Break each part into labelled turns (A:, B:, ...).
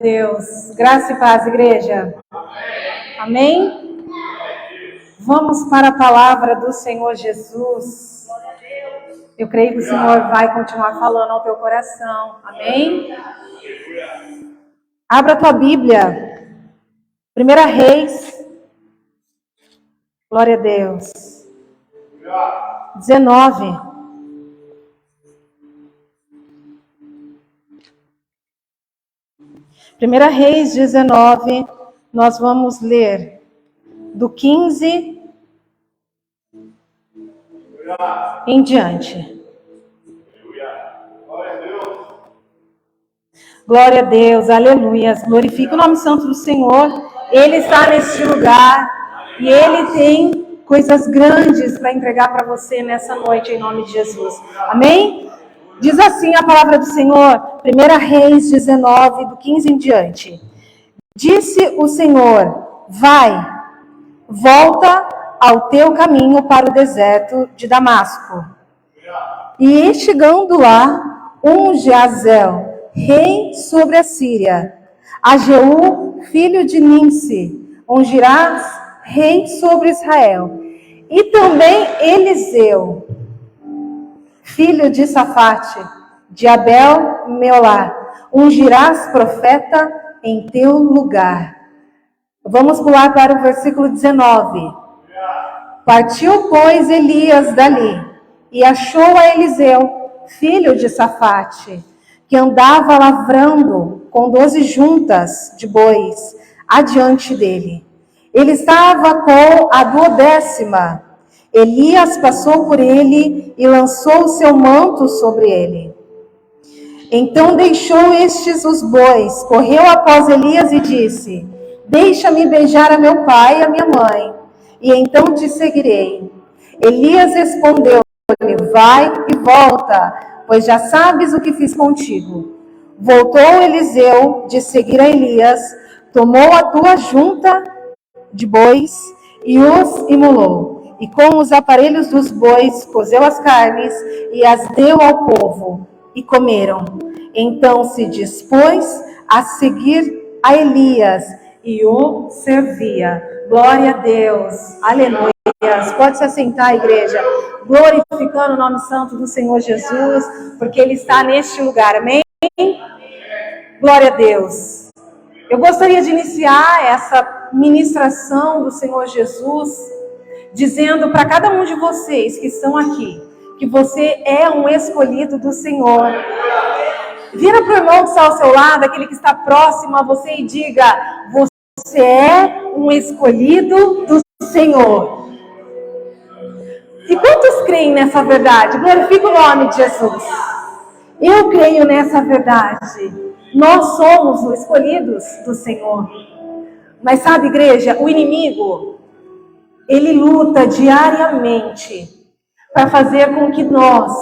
A: Deus, graça e paz, igreja. Amém? Vamos para a palavra do Senhor Jesus. Eu creio que o Senhor vai continuar falando ao teu coração. Amém? Abra a tua Bíblia. 1 Reis. Glória a Deus. 19. Primeira Reis 19, nós vamos ler do 15 em diante. Glória a Deus, aleluia. Glorifica o nome santo do Senhor. Ele está neste lugar e Ele tem coisas grandes para entregar para você nessa noite, em nome de Jesus. Amém? Diz assim a palavra do Senhor, 1 Reis 19, do 15 em diante. Disse o Senhor, vai, volta ao teu caminho para o deserto de Damasco. E chegando lá, unge a Azel, rei sobre a Síria. A Jeú, filho de Nimsi, ungirás rei sobre Israel. E também Eliseu, filho de Safate, de Abel-Meolá, ungirás profeta em teu lugar. Vamos pular para o versículo 19. Partiu, pois, Elias dali, e achou a Eliseu, filho de Safate, que andava lavrando com 12 juntas de bois adiante dele. Ele estava com a 12ª. Elias passou por ele e lançou o seu manto sobre ele. Então deixou estes os bois, correu após Elias e disse, deixa-me beijar a meu pai e a minha mãe, e então te seguirei. Elias respondeu-lhe, vai e volta, pois já sabes o que fiz contigo. Voltou Eliseu de seguir a Elias, tomou a 2 juntas de bois e os imolou. E com os aparelhos dos bois, cozeu as carnes e as deu ao povo, e comeram. Então se dispôs a seguir a Elias, e o servia. Glória a Deus, aleluia. Pode se assentar, igreja, glorificando o nome santo do Senhor Jesus, porque Ele está neste lugar, amém? Glória a Deus. Eu gostaria de iniciar essa ministração do Senhor Jesus, dizendo para cada um de vocês que estão aqui, que você é um escolhido do Senhor. Vira para o irmão que está ao seu lado, aquele que está próximo a você e diga, você é um escolhido do Senhor. E quantos creem nessa verdade? Glorifica o nome de Jesus. Eu creio nessa verdade. Nós somos os escolhidos do Senhor. Mas sabe, igreja, o inimigo, ele luta diariamente para fazer com que nós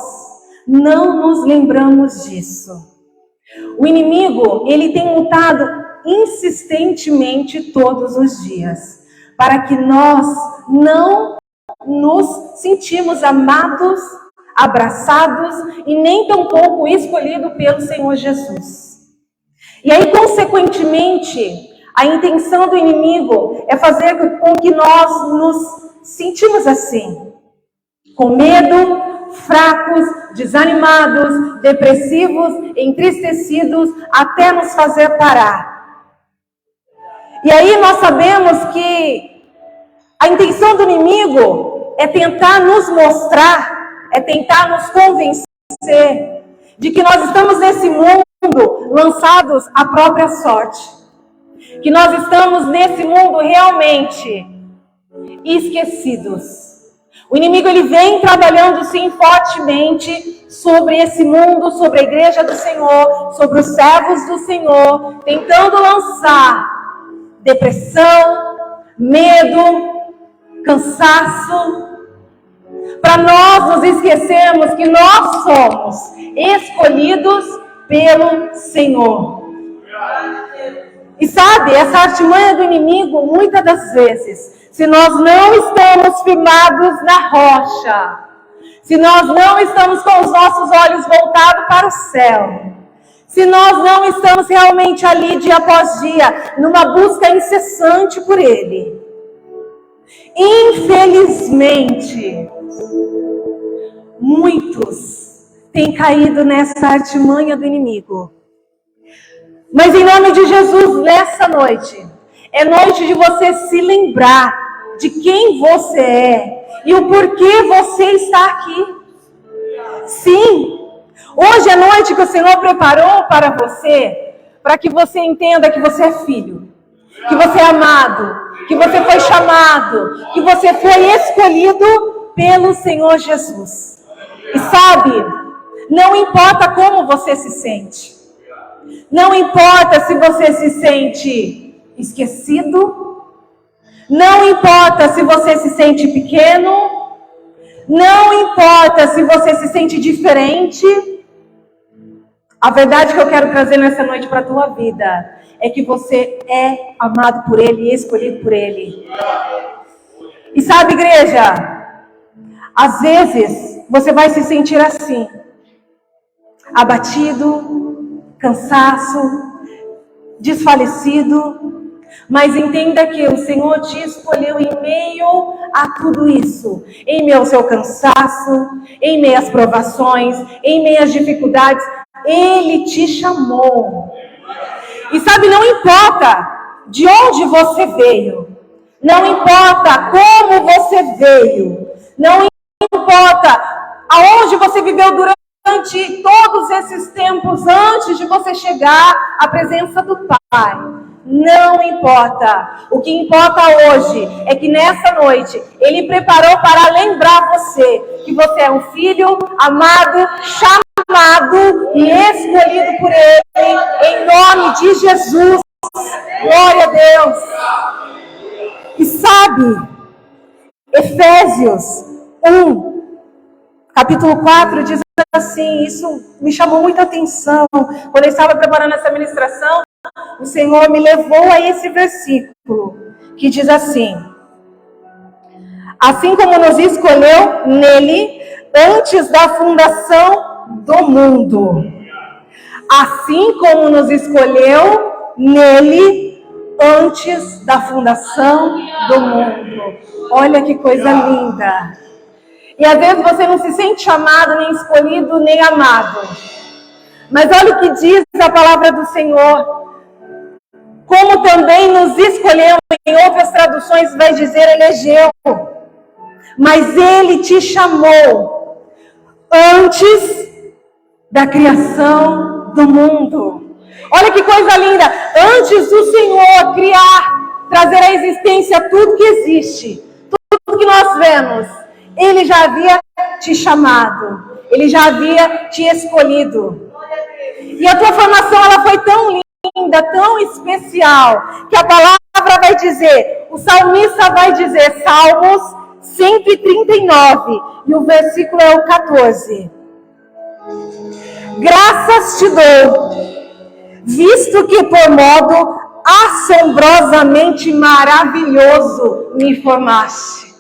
A: não nos lembramos disso. O inimigo, ele tem lutado insistentemente todos os dias para que nós não nos sentimos amados, abraçados e nem tampouco escolhidos pelo Senhor Jesus. E aí, consequentemente, a intenção do inimigo é fazer com que nós nos sentimos assim, com medo, fracos, desanimados, depressivos, entristecidos, até nos fazer parar. E aí nós sabemos que a intenção do inimigo é tentar nos mostrar, é tentar nos convencer de que nós estamos nesse mundo lançados à própria sorte. Que nós estamos nesse mundo realmente esquecidos. O inimigo, ele vem trabalhando sim fortemente sobre esse mundo, sobre a igreja do Senhor, sobre os servos do Senhor, tentando lançar depressão, medo, cansaço, para nós nos esquecermos que nós somos escolhidos pelo Senhor. E sabe, essa artimanha do inimigo, muitas das vezes, se nós não estamos firmados na rocha, se nós não estamos com os nossos olhos voltados para o céu, se nós não estamos realmente ali dia após dia, numa busca incessante por Ele, infelizmente, muitos têm caído nessa artimanha do inimigo. Mas em nome de Jesus, nessa noite, é noite de você se lembrar de quem você é e o porquê você está aqui. Sim, hoje é noite que o Senhor preparou para você, para que você entenda que você é filho, que você é amado, que você foi chamado, que você foi escolhido pelo Senhor Jesus. E sabe, não importa como você se sente, não importa se você se sente esquecido, não importa se você se sente pequeno, não importa se você se sente diferente. A verdade que eu quero trazer nessa noite para a tua vida é que você é amado por Ele e escolhido por Ele. E sabe, igreja, às vezes você vai se sentir assim, abatido, cansaço, desfalecido, mas entenda que o Senhor te escolheu em meio a tudo isso, em meio ao seu cansaço, em meio às provações, em meio às dificuldades, Ele te chamou. E sabe, não importa de onde você veio, não importa como você veio, não importa aonde você viveu durante todos esses tempos antes de você chegar à presença do Pai. Não importa. O que importa hoje é que nessa noite Ele preparou para lembrar você que você é um filho amado, chamado e escolhido por Ele, em nome de Jesus. Glória a Deus. E sabe, Efésios 1, capítulo 4 diz assim, isso me chamou muita atenção. Quando eu estava preparando essa ministração, o Senhor me levou a esse versículo, que diz assim: assim como nos escolheu nele antes da fundação do mundo. Assim como nos escolheu nele antes da fundação do mundo. Olha que coisa linda. E às vezes você não se sente chamado, nem escolhido, nem amado. Mas olha o que diz a palavra do Senhor. Como também nos escolheu, em outras traduções vai dizer elegeu. Mas Ele te chamou antes da criação do mundo. Olha que coisa linda. Antes do Senhor criar, trazer à existência tudo que existe, tudo que nós vemos, Ele já havia te chamado. Ele já havia te escolhido. E a tua formação, ela foi tão linda, tão especial, que a palavra vai dizer, o salmista vai dizer, Salmos 139, e o versículo é o 14. Graças te dou, visto que por modo assombrosamente maravilhoso me formaste.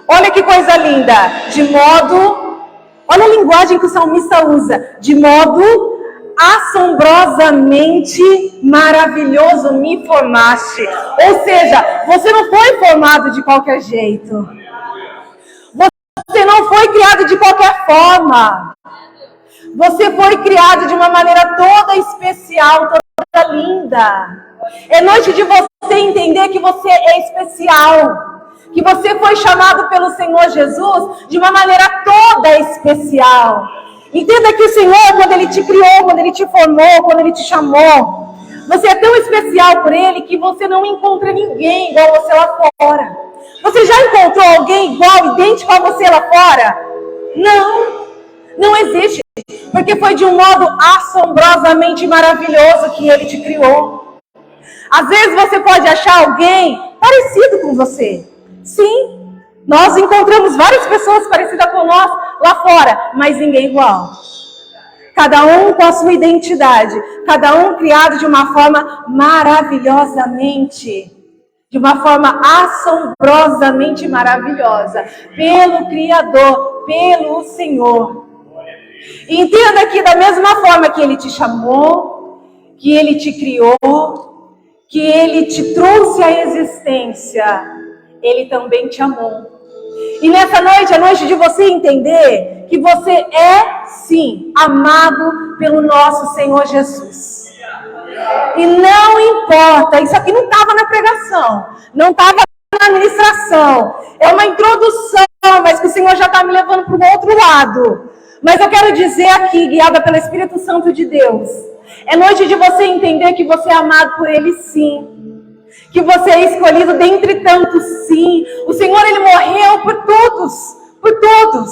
A: Olha que coisa linda, de modo, olha a linguagem que o salmista usa, de modo assombrosamente maravilhoso me formaste. Ou seja, você não foi formado de qualquer jeito. Você não foi criado de qualquer forma. Você foi criado de uma maneira toda especial, toda linda. É noite de você entender que você é especial. Que você foi chamado pelo Senhor Jesus de uma maneira toda especial. Entenda que o Senhor, quando Ele te criou, quando Ele te formou, quando Ele te chamou, você é tão especial por Ele que você não encontra ninguém igual você lá fora. Você já encontrou alguém igual, idêntico a você lá fora? Não, não existe. Porque foi de um modo assombrosamente maravilhoso que Ele te criou. Às vezes você pode achar alguém parecido com você. Sim. Nós encontramos várias pessoas parecidas com nós lá fora, mas ninguém igual. Cada um com a sua identidade, cada um criado de uma forma maravilhosamente, de uma forma assombrosamente maravilhosa, pelo Criador, pelo Senhor. E entenda que da mesma forma que Ele te chamou, que Ele te criou, que Ele te trouxe à existência, Ele também te amou. E nessa noite é noite de você entender que você é, sim, amado pelo nosso Senhor Jesus. E não importa, isso aqui não estava na pregação, não estava na ministração, é uma introdução, mas que o Senhor já está me levando para um outro lado. Mas eu quero dizer aqui, guiada pelo Espírito Santo de Deus, é noite de você entender que você é amado por Ele, sim. Que você é escolhido dentre tantos, sim. O Senhor, Ele morreu por todos, por todos.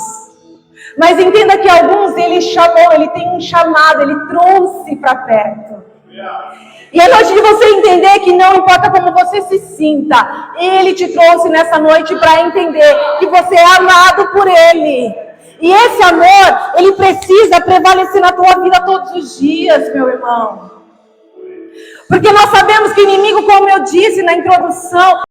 A: Mas entenda que alguns Ele chamou, Ele tem um chamado, Ele trouxe para perto. E é noite de você entender que não importa como você se sinta, Ele te trouxe nessa noite para entender que você é amado por Ele. E esse amor, ele precisa prevalecer na tua vida todos os dias, meu irmão. Porque nós sabemos que o inimigo, como eu disse na introdução,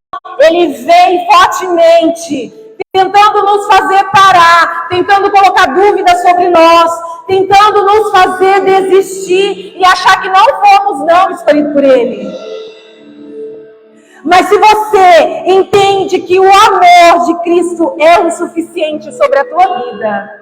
A: ele vem fortemente, tentando nos fazer parar, tentando colocar dúvidas sobre nós, tentando nos fazer desistir e achar que não fomos não escolhidos por Ele. Mas se você entende que o amor de Cristo é o suficiente sobre a tua vida,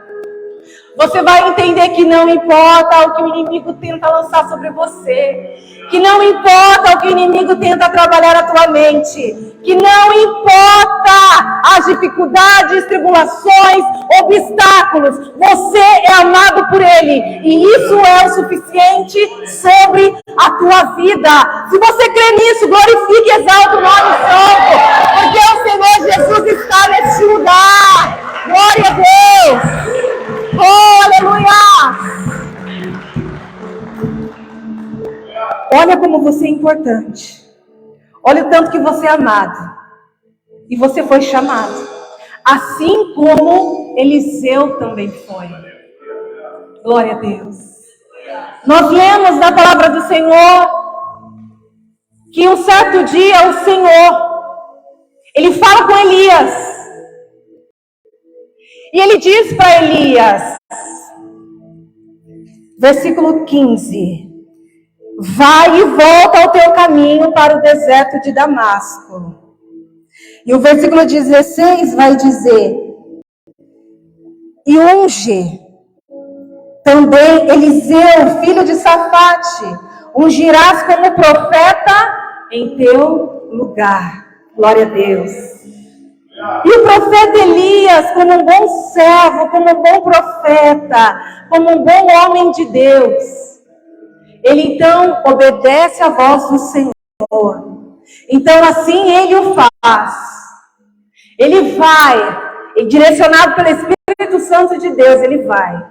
A: você vai entender que não importa o que o inimigo tenta lançar sobre você, que não importa o que o inimigo tenta trabalhar a tua mente, que não importa as dificuldades, tribulações, obstáculos, você é amado por Ele, e isso é o suficiente sobre a tua vida. Se você crê nisso, glorifique e exalte o nome santo, porque o Senhor Jesus está nesse lugar. Glória a Deus! Oh, aleluia! Olha como você é importante. Olha o tanto que você é amado. E você foi chamado. Assim como Eliseu também foi. Glória a Deus. Nós lemos na palavra do Senhor que um certo dia o Senhor, Ele fala com Elias. E Ele diz para Elias, versículo 15, vai e volta ao teu caminho para o deserto de Damasco. E o versículo 16 vai dizer, e unge também Eliseu, filho de Safate, ungirás como profeta em teu lugar. Glória a Deus. E o profeta Elias, como um bom servo, como um bom profeta, como um bom homem de Deus, ele então obedece à voz do Senhor. Então assim ele o faz. Ele vai, e direcionado pelo Espírito Santo de Deus, ele vai.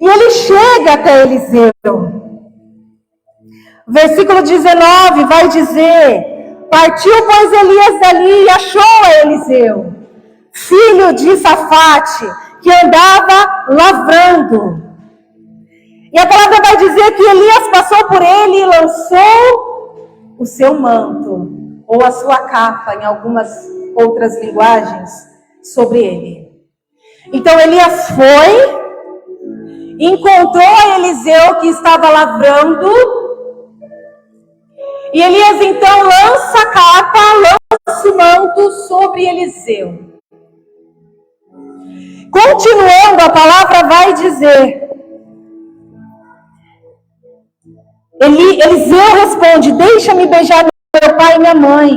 A: E ele chega até Eliseu. Versículo 19 vai dizer, partiu, pois, Elias dali e achou a Eliseu, filho de Safate, que andava lavrando. E a palavra vai dizer que Elias passou por ele e lançou o seu manto, ou a sua capa, em algumas outras linguagens, sobre ele. Então Elias foi, encontrou a Eliseu que estava lavrando, e Elias então lança a capa, lança o manto sobre Eliseu. Continuando, a palavra vai dizer, Eliseu responde, deixa-me beijar meu pai e minha mãe,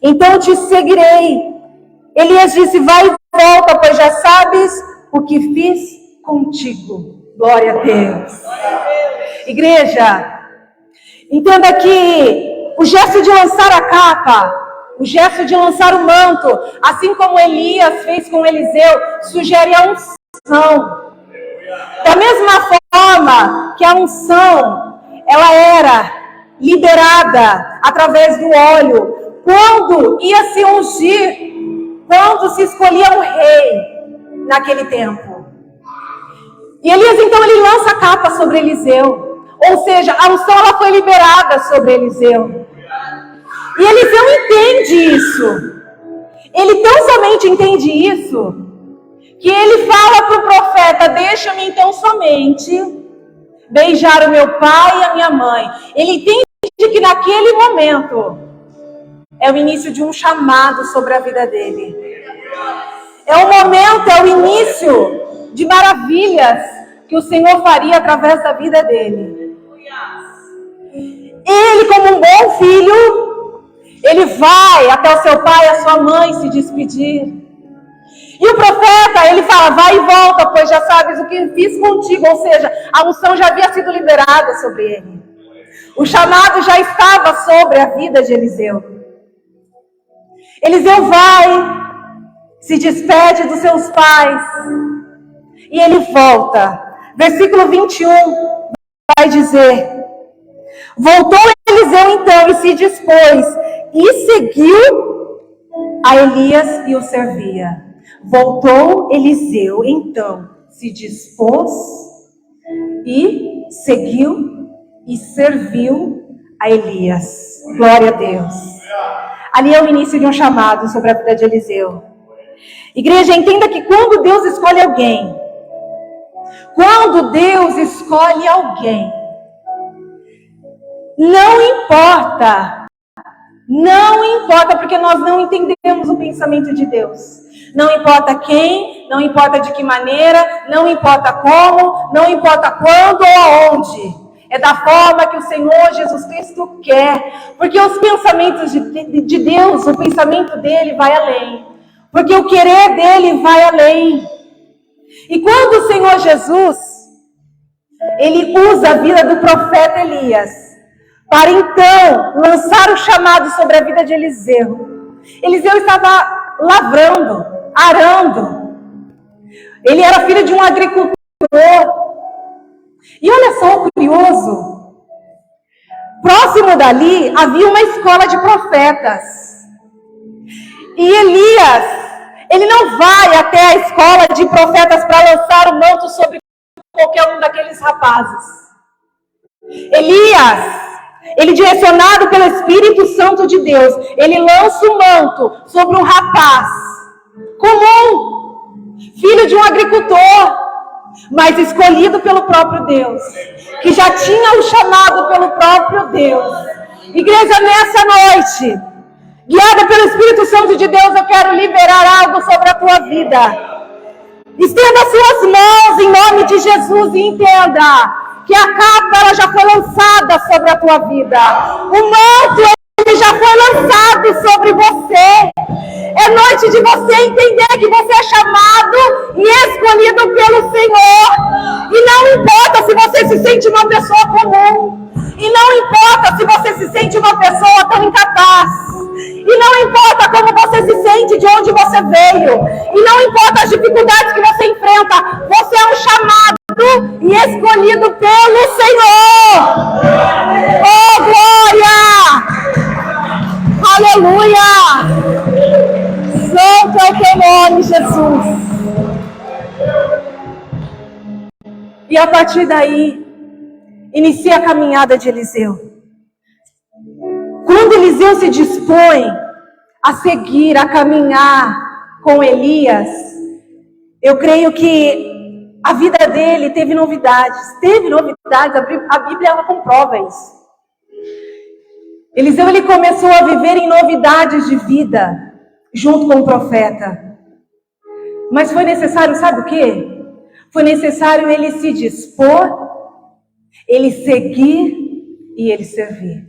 A: então te seguirei. Elias disse, vai e volta, pois já sabes o que fiz contigo. Glória a Deus. Igreja, entenda que o gesto de lançar a capa, o gesto de lançar o manto, assim como Elias fez com Eliseu, sugere a unção. Da mesma forma que a unção, ela era liberada através do óleo, quando ia se ungir, quando se escolhia um rei naquele tempo. E Elias então ele lança a capa sobre Eliseu. Ou seja, a unção ela foi liberada sobre Eliseu. E Eliseu entende isso. Ele tão somente entende isso, que ele fala para o profeta: deixa-me então somente beijar o meu pai e a minha mãe. Ele entende que naquele momento é o início de um chamado sobre a vida dele. É o momento, é o início de maravilhas que o Senhor faria através da vida dele. Ele, como um bom filho, ele vai até o seu pai e a sua mãe se despedir. E o profeta, ele fala: vai e volta, pois já sabes o que fiz contigo. Ou seja, a unção já havia sido liberada sobre ele. O chamado já estava sobre a vida de Eliseu. Eliseu vai, se despede dos seus pais e ele volta. Versículo 21 vai dizer: voltou Eliseu então e se dispôs e seguiu a Elias e o servia. Voltou Eliseu então, se dispôs e seguiu e serviu a Elias. Glória a Deus. Ali é o início de um chamado sobre a vida de Eliseu. Igreja, entenda que quando Deus escolhe alguém, não importa, porque nós não entendemos o pensamento de Deus. Não importa quem, não importa de que maneira, não importa como, não importa quando ou aonde. É da forma que o Senhor Jesus Cristo quer. Porque os pensamentos de Deus, o pensamento dele vai além. Porque o querer dele vai além. E quando o Senhor Jesus, ele usa a vida do profeta Elias para então lançar o chamado sobre a vida de Eliseu. Eliseu estava lavrando, arando. Ele era filho de um agricultor. E olha só o curioso. Próximo dali havia uma escola de profetas. E Elias, ele não vai até a escola de profetas para lançar o manto sobre qualquer um daqueles rapazes. Elias, ele direcionado pelo Espírito Santo de Deus, ele lança o manto sobre um rapaz comum, filho de um agricultor, mas escolhido pelo próprio Deus, que já tinha o chamado pelo próprio Deus. Igreja, nessa noite, guiada pelo Espírito Santo de Deus, eu quero liberar algo sobre a tua vida. Estenda suas mãos em nome de Jesus e entenda que a capa ela já foi lançada sobre a tua vida. O manto ele já foi lançado sobre você. É noite de você entender que você é chamado e escolhido pelo Senhor. E não importa se você se sente uma pessoa comum. E não importa se você se sente uma pessoa tão incapaz. E não importa como você se sente, de onde você veio. E não importa as dificuldades que você enfrenta. Você é um chamado e escolhido pelo Senhor. Oh, glória! Aleluia! Santo é o teu nome, Jesus. E a partir daí, inicia a caminhada de Eliseu. Quando Eliseu se dispõe a seguir, a caminhar com Elias, eu creio que a vida dele teve novidades. A Bíblia ela comprova isso. Eliseu ele começou a viver em novidades de vida, junto com o profeta. Mas foi necessário, sabe o quê? Foi necessário ele se dispor, ele seguir e ele servir.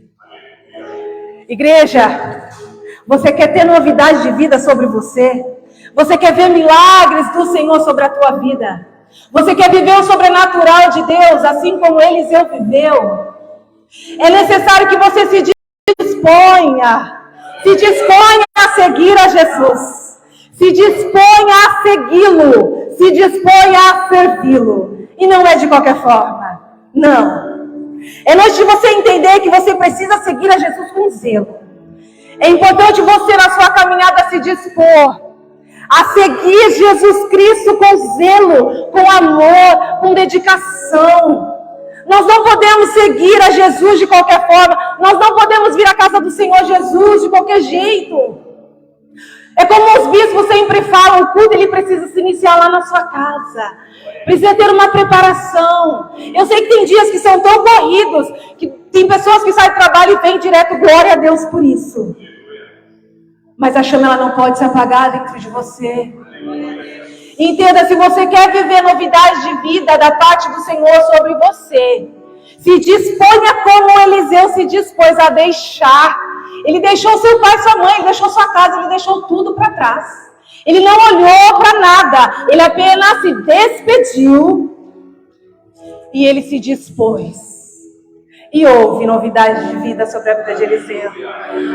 A: Igreja, você quer ter novidade de vida sobre você? Você quer ver milagres do Senhor sobre a tua vida? Você quer viver o sobrenatural de Deus, assim como Eliseu viveu? É necessário que você se disponha a seguir a Jesus, se disponha a segui-lo, se disponha a servi-lo. E não é de qualquer forma, não. É noite de você entender que você precisa seguir a Jesus com zelo. É importante você na sua caminhada se dispor a seguir Jesus Cristo com zelo, com amor, com dedicação. Nós não podemos seguir a Jesus de qualquer forma. Nós não podemos vir à casa do Senhor Jesus de qualquer jeito. É como os bispos sempre falam, o culto ele precisa se iniciar lá na sua casa. Precisa ter uma preparação. Eu sei que tem dias que são tão corridos, que tem pessoas que saem do trabalho e vêm direto, glória a Deus por isso. Mas a chama ela não pode se apagar dentro de você. Entenda, se você quer viver novidades de vida da parte do Senhor sobre você, se disponha como Eliseu se dispôs a deixar. Ele deixou seu pai e sua mãe, ele deixou sua casa, ele deixou tudo para trás. Ele não olhou para nada, ele apenas se despediu e ele se dispôs. E houve novidade de vida sobre a vida de Eliseu.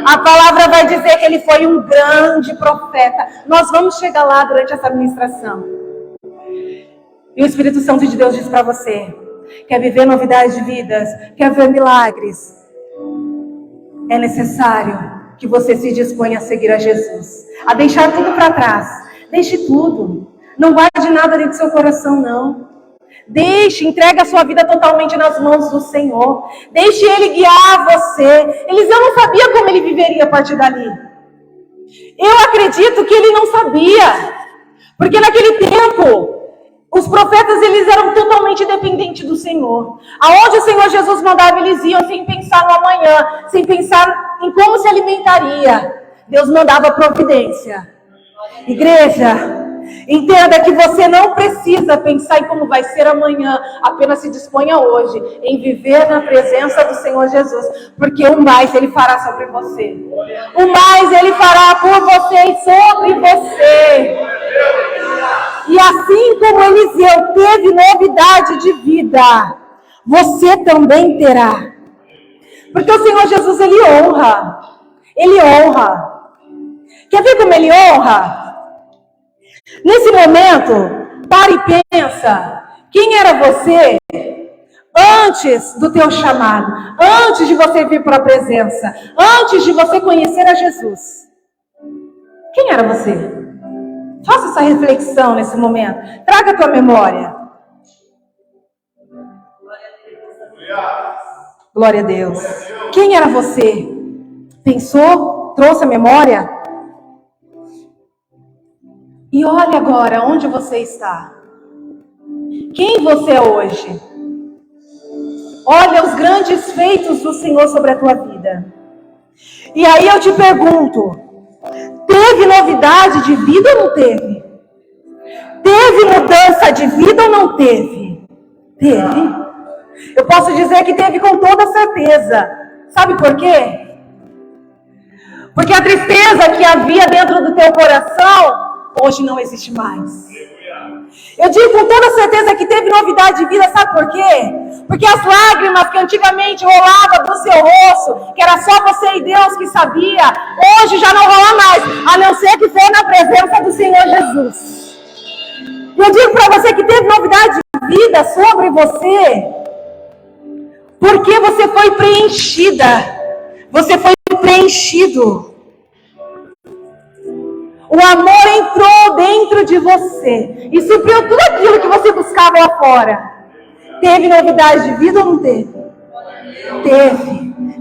A: A palavra vai dizer que ele foi um grande profeta. Nós vamos chegar lá durante essa ministração. E o Espírito Santo de Deus diz para você: quer viver novidade de vidas? Quer ver milagres? É necessário que você se disponha a seguir a Jesus, a deixar tudo para trás. Deixe tudo. Não guarde nada dentro do seu coração, não. Deixe, entregue a sua vida totalmente nas mãos do Senhor. Deixe Ele guiar você. Eliseu não sabia como ele viveria a partir dali. Eu acredito que ele não sabia. Porque naquele tempo, os profetas eles eram totalmente dependentes do Senhor. Aonde o Senhor Jesus mandava, eles iam sem pensar no amanhã, sem pensar em como se alimentaria. Deus mandava providência. Igreja, entenda que você não precisa pensar em como vai ser amanhã, apenas se disponha hoje em viver na presença do Senhor Jesus, porque o mais Ele fará sobre você. O mais Ele fará por você e sobre você. E assim como Eliseu teve novidade de vida, você também terá. Porque o Senhor Jesus, Ele honra. Ele honra. Quer ver como Ele honra? Nesse momento, para e pensa, quem era você antes do teu chamado, antes de você vir para a presença, antes de você conhecer a Jesus? Quem era você? Faça essa reflexão nesse momento, traga a tua memória. Glória a Deus. Quem era você? Pensou? Trouxe a memória? E olha agora onde você está. Quem você é hoje? Olha os grandes feitos do Senhor sobre a tua vida. E aí eu te pergunto, teve novidade de vida ou não teve? Teve mudança de vida ou não teve? Teve. Eu posso dizer que teve com toda certeza. Sabe por quê? Porque a tristeza que havia dentro do teu coração hoje não existe mais. Eu digo com toda certeza que teve novidade de vida, sabe por quê? Porque as lágrimas que antigamente rolavam do seu rosto, que era só você e Deus que sabia, hoje já não rola mais, a não ser que for na presença do Senhor Jesus. Eu digo para você que teve novidade de vida sobre você, porque você foi preenchida, você foi preenchido. O amor entrou dentro de você e supriu tudo aquilo que você buscava lá fora. Teve novidade de vida ou não teve?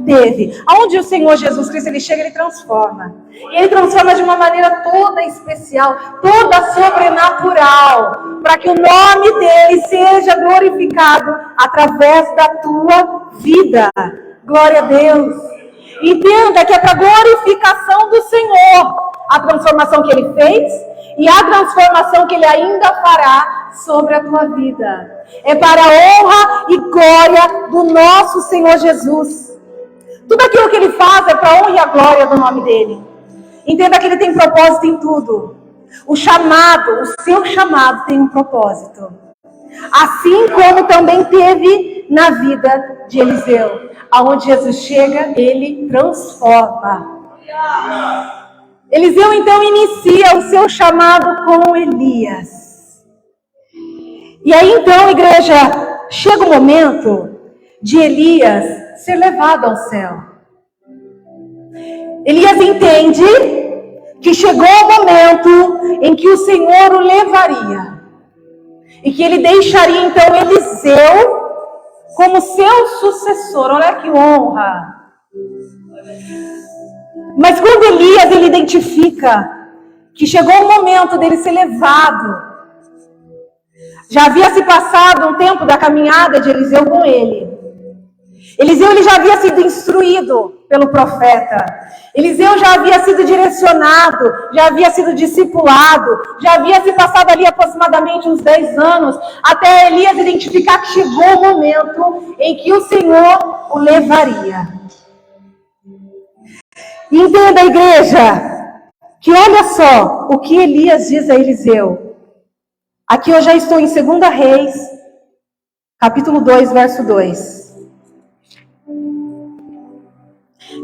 A: Teve. Aonde o Senhor Jesus Cristo ele chega, ele transforma. E ele transforma de uma maneira toda especial, toda sobrenatural, para que o nome dele seja glorificado através da tua vida. Glória a Deus. Entenda que é para a glorificação do Senhor a transformação que Ele fez e a transformação que Ele ainda fará sobre a tua vida. É para a honra e glória do nosso Senhor Jesus. Tudo aquilo que Ele faz é para a honra e a glória do nome dEle. Entenda que Ele tem propósito em tudo. O seu chamado tem um propósito. Assim como também teve na vida de Eliseu. Aonde Jesus chega, Ele transforma. Eliseu então inicia o seu chamado com Elias. E aí então, igreja, chega o momento de Elias ser levado ao céu. Elias entende que chegou o momento em que o Senhor o levaria. E que ele deixaria então Eliseu como seu sucessor. Olha que honra! Mas quando Elias ele identifica que chegou o momento dele ser levado. Já havia se passado um tempo da caminhada de Eliseu com ele. Eliseu ele já havia sido instruído pelo profeta. Eliseu já havia sido direcionado, já havia sido discipulado, já havia se passado ali aproximadamente uns 10 anos, até Elias identificar que chegou o momento em que o Senhor o levaria. E entenda, igreja, que olha só o que Elias diz a Eliseu. Aqui eu já estou em 2 Reis, capítulo 2, verso 2.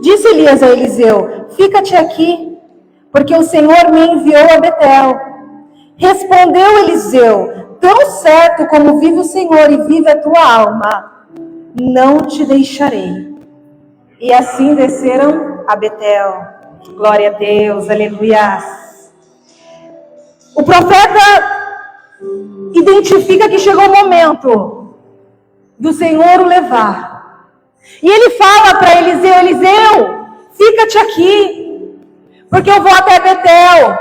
A: Disse Elias a Eliseu: fica-te aqui, porque o Senhor me enviou a Betel. Respondeu Eliseu: tão certo como vive o Senhor e vive a tua alma, não te deixarei. E assim desceram a Betel. Glória a Deus, aleluia. O profeta identifica que chegou o momento do Senhor o levar. E ele fala para Eliseu: Eliseu, fica-te aqui, porque eu vou até Betel.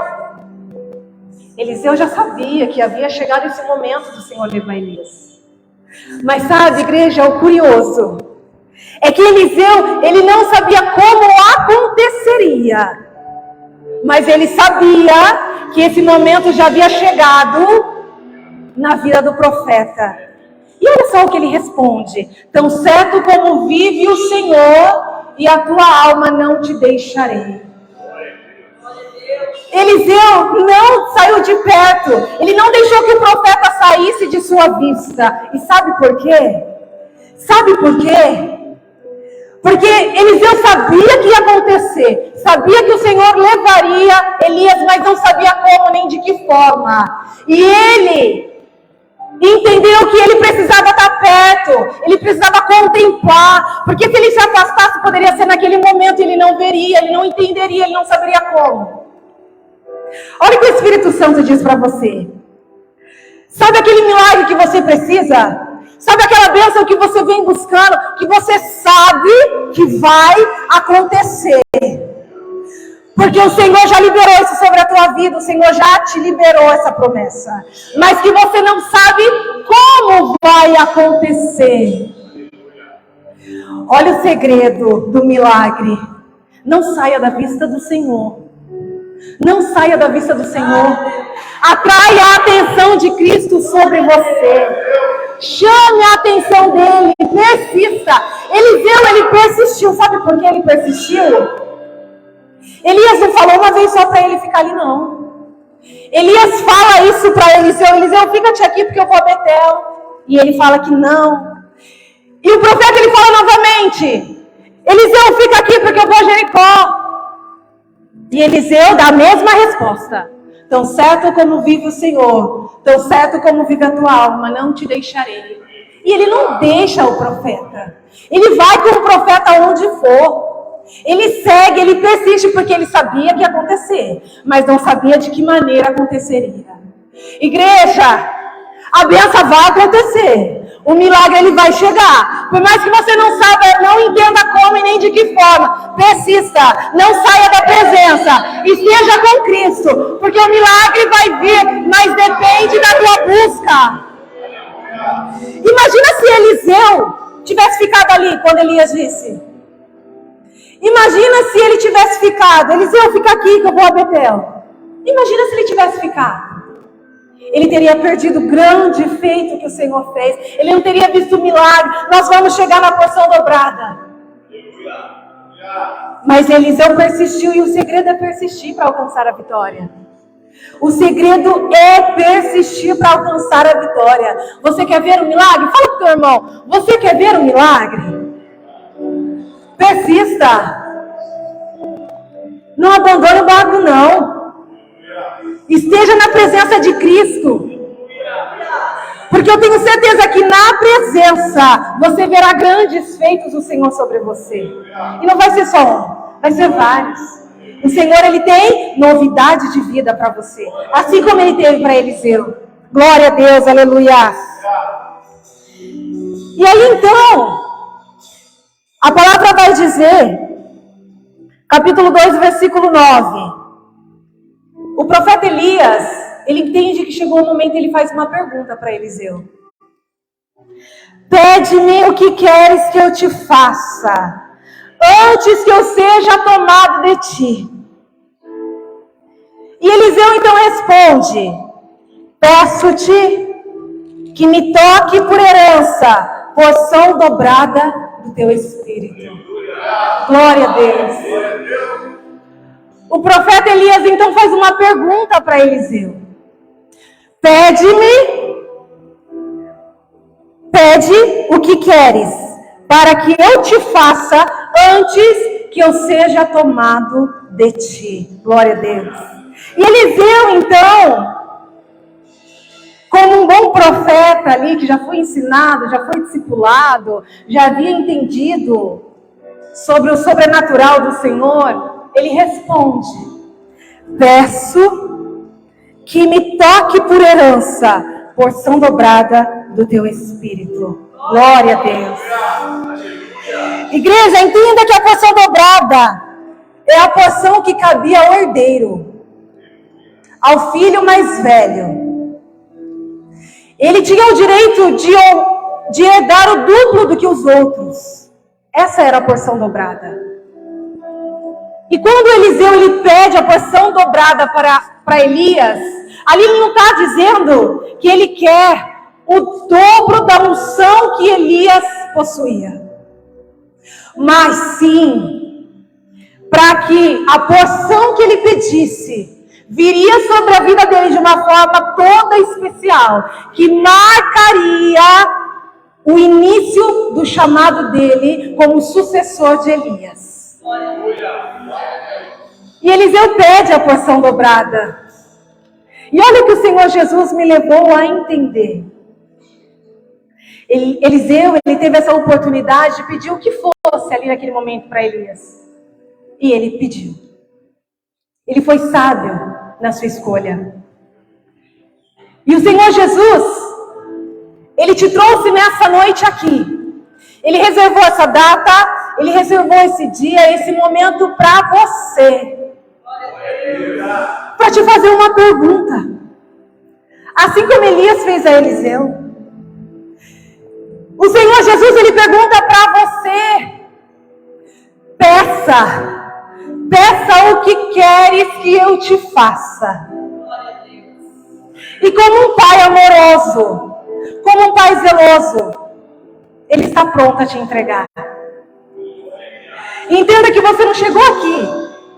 A: Eliseu já sabia que havia chegado esse momento do Senhor levar Elias. Mas sabe, igreja, o curioso é que Eliseu, ele não sabia como aconteceria. Mas ele sabia que esse momento já havia chegado na vida do profeta. E olha só o que ele responde: tão certo como vive o Senhor e a tua alma não te deixarei. Eliseu não saiu de perto, ele não deixou que o profeta saísse de sua vista. E sabe por quê? Sabe por quê? Porque Eliseu sabia que ia acontecer, sabia que o Senhor levaria Elias, mas não sabia como nem de que forma. E ele entendeu que ele precisava estar perto, ele precisava contemplar, porque se ele se afastasse, poderia ser naquele momento, ele não veria, ele não entenderia, ele não saberia como. Olha o que o Espírito Santo diz para você. Sabe aquele milagre que você precisa? Sabe aquela bênção que você vem buscando, que você sabe que vai acontecer? Porque o Senhor já liberou isso sobre a tua vida, o Senhor já te liberou essa promessa. Mas que você não sabe como vai acontecer. Olha o segredo do milagre. Não saia da vista do Senhor. Não saia da vista do Senhor. Atraia a atenção de Cristo sobre você. Chame a atenção dele. Persista. Eliseu, ele persistiu. Sabe por que ele persistiu? Elias não falou uma vez só para ele ficar ali, não. Elias fala isso para Eliseu: Eliseu, fica-te aqui porque eu vou a Betel. E ele fala que não. E o profeta, ele fala novamente: Eliseu, fica aqui porque eu vou a Jericó. E Eliseu dá a mesma resposta: tão certo como vive o Senhor, tão certo como vive a tua alma, não te deixarei. E ele não deixa o profeta. Ele vai com o profeta onde for. Ele segue, ele persiste, porque ele sabia que ia acontecer, mas não sabia de que maneira aconteceria. Igreja, a bênção vai acontecer, o milagre ele vai chegar. Por mais que você não saiba, não entenda como e nem de que forma, persista, não saia da presença, esteja com Cristo, porque o milagre vai vir, mas depende da tua busca. Imagina se Eliseu tivesse ficado ali quando Elias disse. Imagina se ele tivesse ficado. Eliseu, fica aqui que eu vou a Betel. Imagina se ele tivesse ficado. Ele teria perdido o grande feito que o Senhor fez. Ele não teria visto o milagre. Nós vamos chegar na porção dobrada. Mas Eliseu persistiu, e o segredo é persistir para alcançar a vitória. O segredo é persistir para alcançar a vitória. Você quer ver o milagre? Fala para o teu irmão: você quer ver o milagre? Persista. Não abandone o barco, não. Esteja na presença de Cristo. Porque eu tenho certeza que na presença você verá grandes feitos do Senhor sobre você. E não vai ser só um, vai ser vários. O Senhor, ele tem novidade de vida para você. Assim como ele teve para Eliseu. Glória a Deus, aleluia. E aí então, a palavra vai dizer, capítulo 2, versículo 9. O profeta Elias, ele entende que chegou o momento, ele faz uma pergunta para Eliseu. Pede-me o que queres que eu te faça, antes que eu seja tomado de ti. E Eliseu então responde: peço-te que me toque por herança, porção dobrada do teu espírito. Glória a Deus. O profeta Elias então faz uma pergunta para Eliseu. Pede o que queres, para que eu te faça antes que eu seja tomado de ti. Glória a Deus. E Eliseu então, como um bom profeta ali, que já foi ensinado, já foi discipulado, já havia entendido sobre o sobrenatural do Senhor, ele responde: peço que me toque por herança, porção dobrada do teu espírito. Glória a Deus. Igreja, entenda que a porção dobrada é a porção que cabia ao herdeiro, ao filho mais velho. Ele tinha o direito de herdar o duplo do que os outros. Essa era a porção dobrada. E quando Eliseu ele pede a porção dobrada para Elias, ali ele não está dizendo que ele quer o dobro da unção que Elias possuía, mas sim para que a porção que ele pedisse viria sobre a vida dele de uma forma toda especial, que marcaria o início do chamado dele como sucessor de Elias. E Eliseu pede a porção dobrada. E olha o que o Senhor Jesus me levou a entender. Eliseu, ele teve essa oportunidade de pedir o que fosse ali naquele momento para Elias. E ele pediu. Ele foi sábio na sua escolha. E o Senhor Jesus, ele te trouxe nessa noite aqui. Ele reservou essa data, ele reservou esse dia, esse momento para você. Para te fazer uma pergunta. Assim como Elias fez a Eliseu. O Senhor Jesus, ele pergunta para você: peça o que queres que eu te faça. E como um pai amoroso, como um pai zeloso, ele está pronto a te entregar. Entenda que você não chegou aqui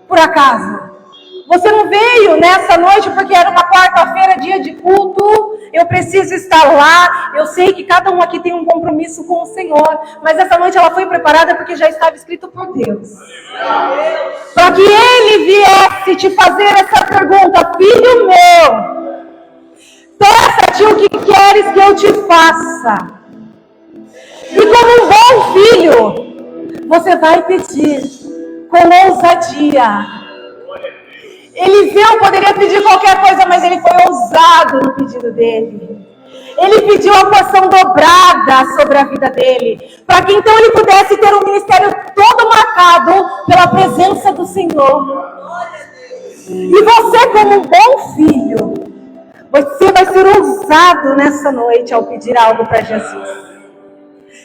A: por acaso. Você não veio nessa noite porque era uma quarta-feira, dia de culto. Eu preciso estar lá. Eu sei que cada um aqui tem um compromisso com o Senhor. Mas essa noite ela foi preparada porque já estava escrito por Deus. Para que Ele viesse te fazer essa pergunta: filho meu, peça-te o que queres que eu te faça. E como um bom filho, você vai pedir com ousadia. Eliseu poderia pedir qualquer coisa, mas ele foi ousado no pedido dele. Ele pediu a porção dobrada sobre a vida dele, para que então ele pudesse ter um ministério todo marcado pela presença do Senhor. E você, como um bom filho, você vai ser ousado nessa noite ao pedir algo para Jesus.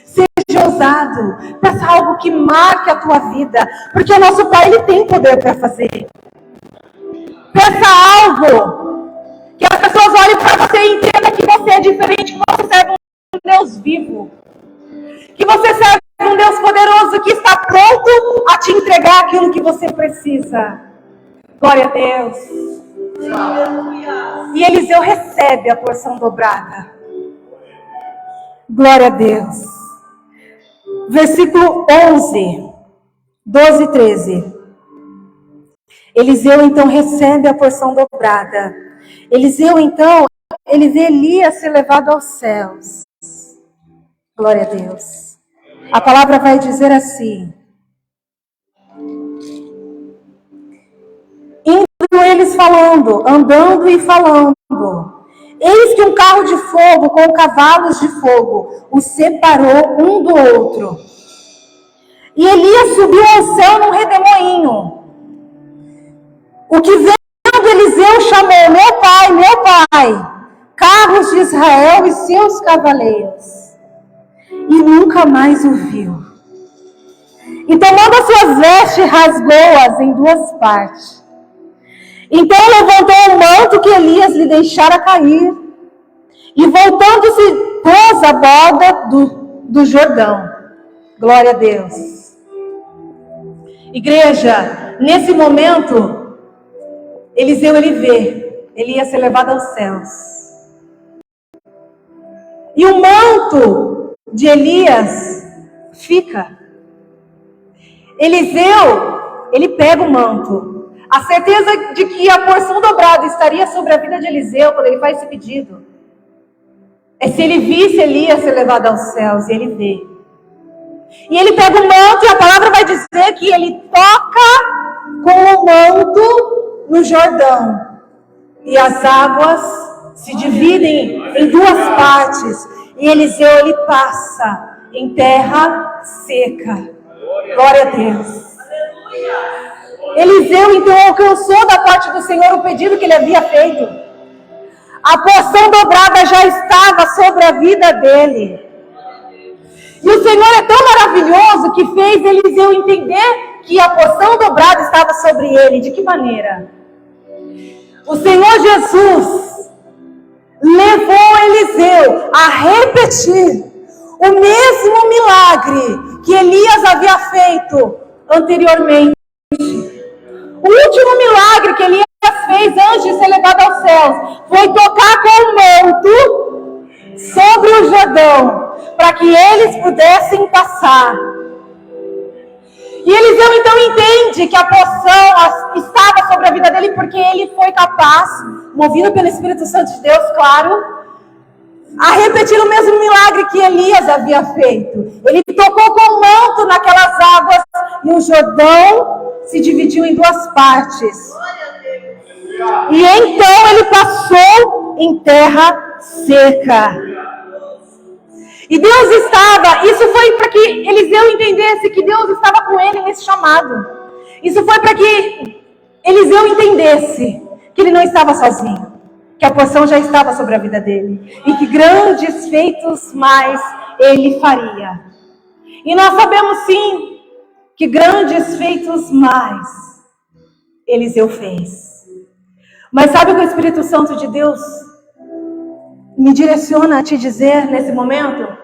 A: Seja ousado, peça algo que marque a tua vida, porque o nosso Pai, ele tem poder para fazer. Peça algo que as pessoas olhem para você e entendam que você é diferente, que você serve um Deus vivo, que você serve um Deus poderoso que está pronto a te entregar aquilo que você precisa. Glória a Deus. E Eliseu recebe a porção dobrada. Glória a Deus. Versículo 11, 12 e 13. Eliseu então recebe a porção dobrada. Eliseu então, ele vê Elias ser levado aos céus. Glória a Deus. A palavra vai dizer assim: indo eles falando, andando e falando, eis que um carro de fogo com cavalos de fogo os separou um do outro. E Elias subiu ao céu num redemoinho. O que vendo Eliseu carros de Israel e seus cavaleiros, e nunca mais o viu. E tomando as suas vestes, rasgou-as em duas partes. Então levantou o manto que Elias lhe deixara cair, e voltando-se, pôs a borda do Jordão. Glória a Deus. Igreja, nesse momento, Eliseu, ele vê, ele ia ser levado aos céus. E o manto de Elias fica. Eliseu, ele pega o manto. A certeza de que a porção dobrada estaria sobre a vida de Eliseu, quando ele faz esse pedido, é se ele visse Elias ser levado aos céus, e ele vê. E ele pega o manto, e a palavra vai dizer que ele toca com o manto no Jordão. E as águas se dividem em duas partes. E Eliseu, ele passa em terra seca. Glória a Deus. Eliseu, então, alcançou da parte do Senhor o pedido que ele havia feito. A porção dobrada já estava sobre a vida dele. E o Senhor é tão maravilhoso que fez Eliseu entender que a porção dobrada estava sobre ele. De que maneira? O Senhor Jesus levou Eliseu a repetir o mesmo milagre que Elias havia feito anteriormente. O último milagre que Elias fez antes de ser levado aos céus foi tocar com o manto sobre o Jordão, para que eles pudessem passar. E Eliseu então entende que a porção estava sobre a vida dele, porque ele foi capaz, movido pelo Espírito Santo de Deus, claro, a repetir o mesmo milagre que Elias havia feito. Ele tocou com o manto naquelas águas e o Jordão se dividiu em duas partes. E então ele passou em terra seca. E Deus estava, isso foi para que Eliseu entendesse que Deus estava com ele nesse chamado. Isso foi para que Eliseu entendesse que ele não estava sozinho, que a porção já estava sobre a vida dele, e que grandes feitos mais ele faria. E nós sabemos sim, que grandes feitos mais Eliseu fez. Mas sabe o que o Espírito Santo de Deus me direciona a te dizer nesse momento?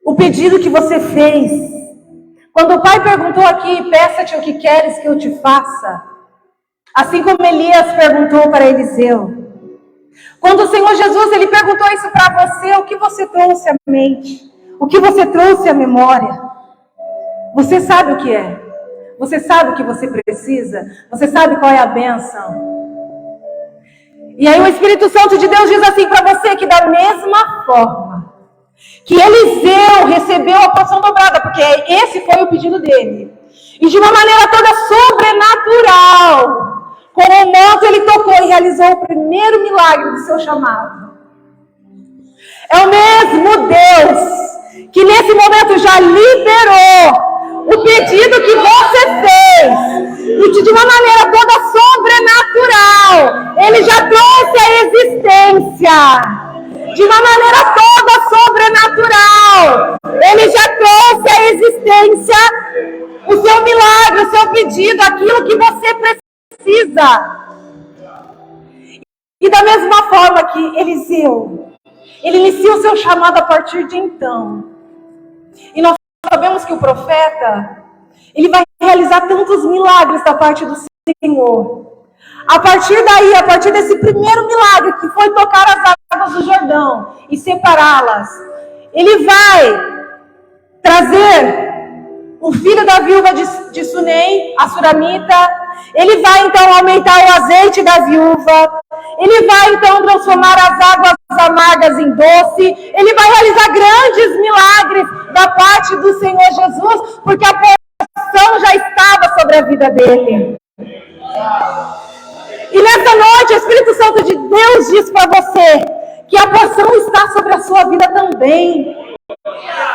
A: O pedido que você fez, quando o pai perguntou aqui, peça-te o que queres que eu te faça, assim como Elias perguntou para Eliseu. Quando o Senhor Jesus, ele perguntou isso para você, o que você trouxe à mente? O que você trouxe à memória? Você sabe o que é? Você sabe o que você precisa? Você sabe qual é a bênção? E aí o Espírito Santo de Deus diz assim para você, que da mesma forma que Eliseu recebeu a porção dobrada, porque esse foi o pedido dele, e de uma maneira toda sobrenatural, com o manto ele tocou e realizou o primeiro milagre do seu chamado. É o mesmo Deus que nesse momento já liberou o pedido que você fez, e que de uma maneira toda sobrenatural, ele já trouxe a existência. De uma maneira toda sobrenatural, ele já trouxe a existência, o seu milagre, o seu pedido, aquilo que você precisa. E da mesma forma que Eliseu, ele inicia o seu chamado a partir de então. E nós sabemos que o profeta, ele vai realizar tantos milagres da parte do Senhor. A partir daí, a partir desse primeiro milagre, que foi tocar as águas do Jordão e separá-las, ele vai trazer o filho da viúva de Sunem, a Suramita. Ele vai então aumentar o azeite da viúva. Ele vai então transformar as águas amargas em doce. Ele vai realizar grandes milagres da parte do Senhor Jesus, porque a porção já estava sobre a vida dele. E nessa noite o Espírito Santo de Deus diz para você que a porção está sobre a sua vida também.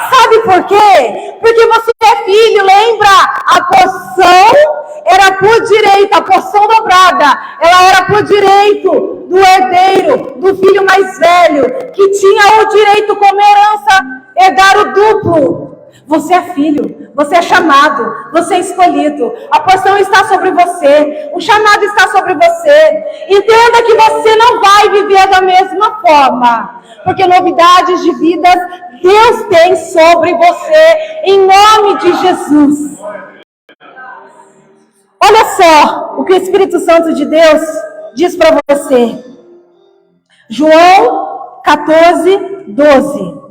A: Sabe por quê? Porque você é filho, lembra? A porção era por direito, a porção dobrada chamada, ela era por direito do herdeiro, do filho mais velho, que tinha o direito como herança, herdar o duplo. Você é filho, você é chamado, você é escolhido. A porção está sobre você, o chamado está sobre você. Entenda que você não vai viver da mesma forma, porque novidades de vidas Deus tem sobre você, em nome de Jesus. Olha só o que o Espírito Santo de Deus diz para você. João 14, 12.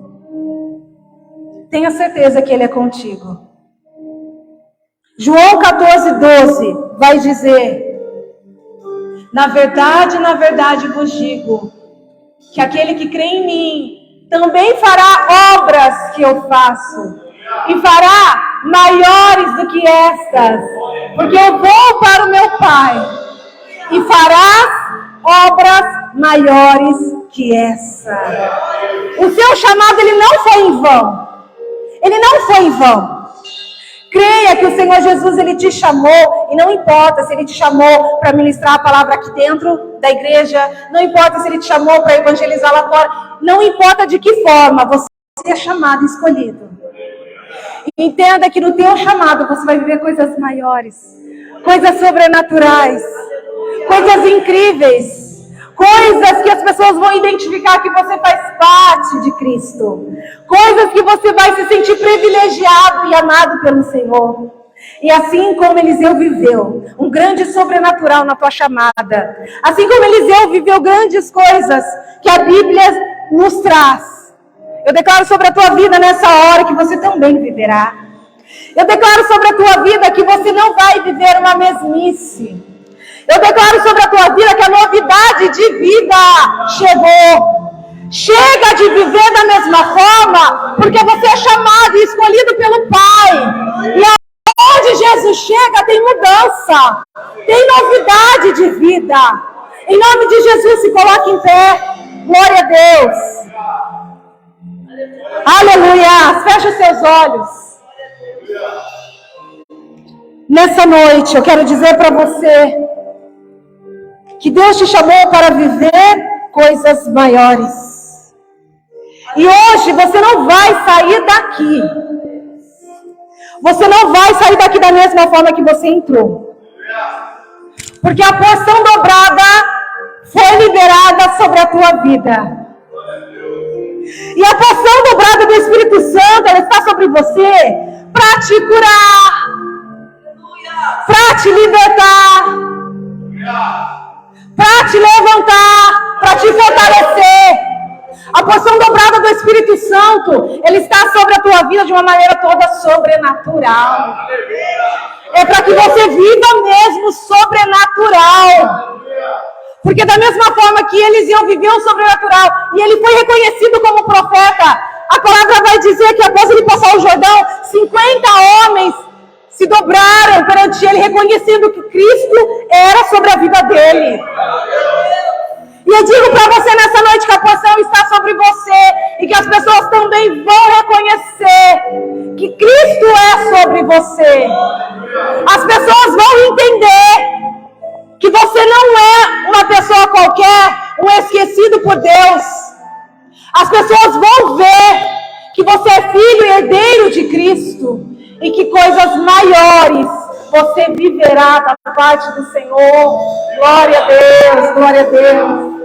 A: Tenha certeza que Ele é contigo. João 14, 12 vai dizer: na verdade vos digo, que aquele que crê em mim também fará obras que eu faço, e fará maiores do que estas, porque eu vou para o meu Pai, e farás obras maiores que essa. O seu chamado, ele não foi em vão. Ele não foi em vão. Creia que o Senhor Jesus, Ele te chamou, e não importa se Ele te chamou para ministrar a palavra aqui dentro da igreja, não importa se Ele te chamou para evangelizar lá fora, não importa de que forma, você é chamado e escolhido. Entenda que no teu chamado você vai viver coisas maiores, coisas sobrenaturais, coisas incríveis, coisas que as pessoas vão identificar que você faz parte de Cristo. Coisas que você vai se sentir privilegiado e amado pelo Senhor. E assim como Eliseu viveu um grande sobrenatural na tua chamada, assim como Eliseu viveu grandes coisas que a Bíblia nos traz, eu declaro sobre a tua vida nessa hora que você também viverá. Eu declaro sobre a tua vida que você não vai viver uma mesmice. Eu declaro sobre a tua vida que a novidade de vida chegou. Chega de viver da mesma forma, porque você é chamado e escolhido pelo Pai. E aonde Jesus chega tem mudança, tem novidade de vida. Em nome de Jesus, se coloque em pé. Glória a Deus. Aleluia. Feche os seus olhos. Nessa noite, eu quero dizer para você que Deus te chamou para viver coisas maiores. E hoje você não vai sair daqui. Você não vai sair daqui da mesma forma que você entrou. Porque a porção dobrada foi liberada sobre a tua vida. E a porção dobrada do Espírito Santo, ela está sobre você para te curar, para te libertar, para te levantar, para te fortalecer. A porção dobrada do Espírito Santo, ele está sobre a tua vida de uma maneira toda sobrenatural. É para que você viva mesmo sobrenatural. Porque da mesma forma que Eliseu viveu o sobrenatural e ele foi reconhecido como profeta, a palavra vai dizer que após ele passar o Jordão, 50 homens se dobraram perante ele, reconhecendo que Cristo era sobre a vida dele. E eu digo para você nessa noite que a porção está sobre você e que as pessoas também vão reconhecer que Cristo é sobre você. As pessoas vão entender que você não é uma pessoa qualquer, um esquecido por Deus. As pessoas vão ver que você é filho e herdeiro de Cristo e que coisas maiores você viverá da parte do Senhor. Glória a Deus, glória a Deus.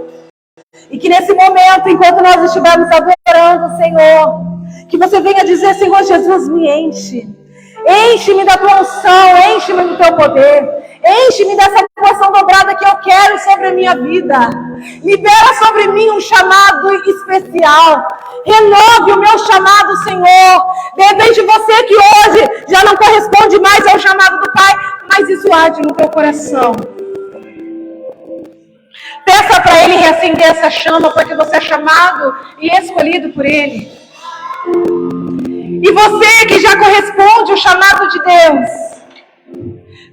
A: E que nesse momento, enquanto nós estivermos adorando o Senhor, que você venha dizer: Senhor Jesus, me enche. Enche-me da tua unção, enche-me do teu poder, enche-me dessa porção dobrada que eu quero sobre a minha vida. Libera sobre mim um chamado especial. Renove o meu chamado, Senhor. De repente você que hoje já não corresponde mais ao chamado do Pai, mas isso arde no teu coração. Peça para Ele reacender essa chama, porque você é chamado e escolhido por Ele. E você que já corresponde ao chamado de Deus,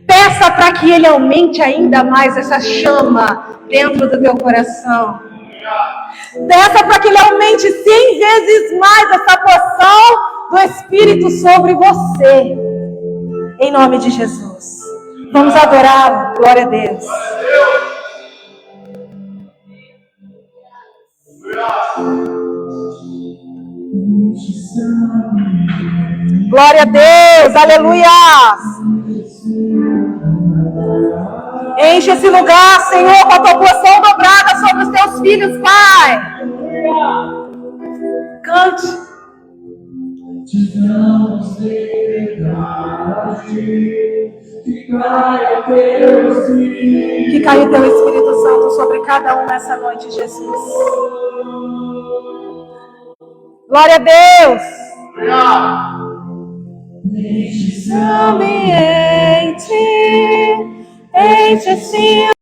A: peça para que Ele aumente ainda mais essa chama dentro do teu coração. Peça para que Ele aumente 100 vezes mais essa porção do Espírito sobre você. Em nome de Jesus. Vamos adorá-lo. Glória a Deus. Glória a Deus, aleluia. Enche esse lugar, Senhor, com a tua porção dobrada sobre os teus filhos, Pai. Cante.
B: Te damos liberdade, que caia teu Espírito.
A: Que caia o teu Espírito Santo sobre cada um nessa noite, Jesus. Glória a Deus. Neste ambiente, enche-se